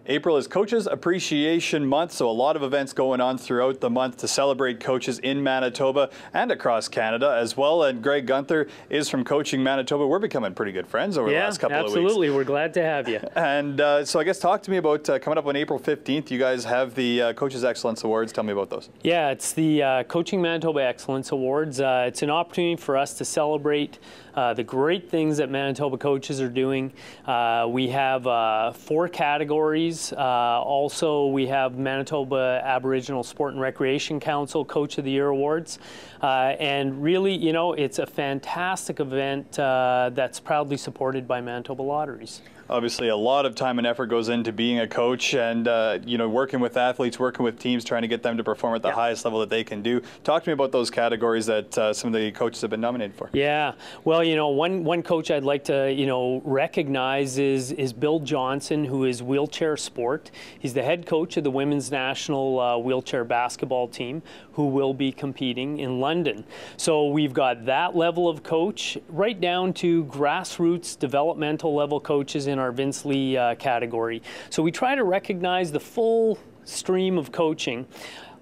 April is Coaches Appreciation Month, so a lot of events going on throughout the month to celebrate coaches in Manitoba and across Canada as well. And Greg Guenther is from Coaching Manitoba. We're becoming pretty good friends over the last couple of weeks. Absolutely. We're glad to have you. And so I guess talk to me about coming up on April 15th. You guys have the Coaches Excellence Awards. Tell me about those. Yeah, it's the Coaching Manitoba Excellence Awards. It's an opportunity for us to celebrate the great things that Manitoba coaches are doing. We have 4 categories. Also, we have Manitoba Aboriginal Sport and Recreation Council Coach of the Year Awards. And really, you know, it's a fantastic event that's proudly supported by Manitoba Lotteries. Obviously, a lot of time and effort goes into being a coach and, you know, working with athletes, working with teams, trying to get them to perform at the highest level that they can do. Talk to me about those categories that some of the coaches have been nominated for. Yeah. Well, you know, one coach I'd like to, you know, recognize is Bill Johnson, who is wheelchair sport. He's the head coach of the women's national wheelchair basketball team, who will be competing in London. So we've got that level of coach right down to grassroots developmental level coaches in our Vince Lee category. So we try to recognize the full stream of coaching.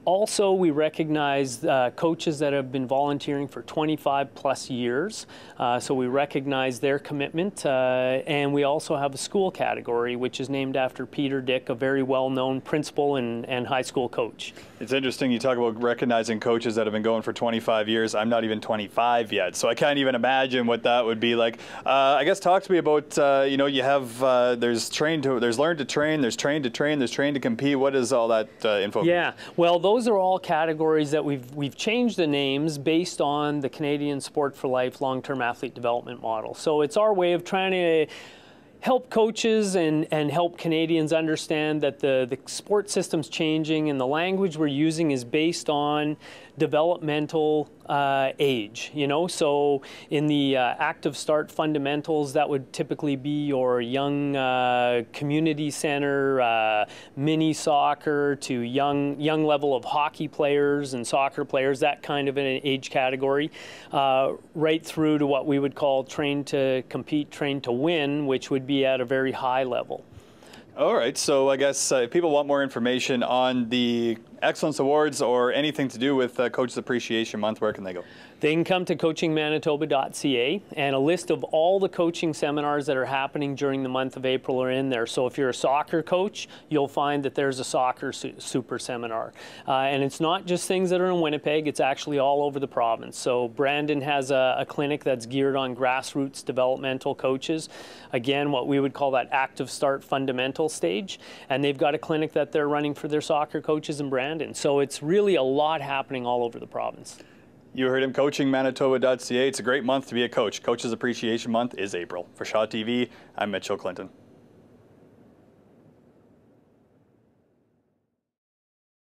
Also, we recognize coaches that have been volunteering for 25 plus years. So we recognize their commitment. And we also have a school category, which is named after Peter Dick, a very well-known principal and high school coach. It's interesting you talk about recognizing coaches that have been going for 25 years. I'm not even 25 yet, so I can't even imagine what that would be like. I guess talk to me about, you know, you have, there's learn to train, there's train to train, there's train to compete. What is all that info? Yeah, well, those are all categories that we've changed the names based on the Canadian Sport for Life long-term athlete development model. So it's our way of trying to help coaches and help Canadians understand that the sport system's changing and the language we're using is based on developmental age, you know. So in the active start fundamentals, that would typically be your young community center, mini soccer to young level of hockey players and soccer players, that kind of an age category, right through to what we would call train to compete, train to win, which would be at a very high level. All right, so I guess if people want more information on the Excellence Awards or anything to do with Coaches Appreciation Month, where can they go? They can come to coachingmanitoba.ca, and a list of all the coaching seminars that are happening during the month of April are in there. So if you're a soccer coach, you'll find that there's a soccer super seminar. And it's not just things that are in Winnipeg, it's actually all over the province. So Brandon has a clinic that's geared on grassroots developmental coaches. Again, what we would call that active start fundamental stage. And they've got a clinic that they're running for their soccer coaches in Brandon. So it's really a lot happening all over the province. You heard him, coachingmanitoba.ca. It's a great month to be a coach. Coaches Appreciation Month is April. For Shaw TV, I'm Mitchell Clinton.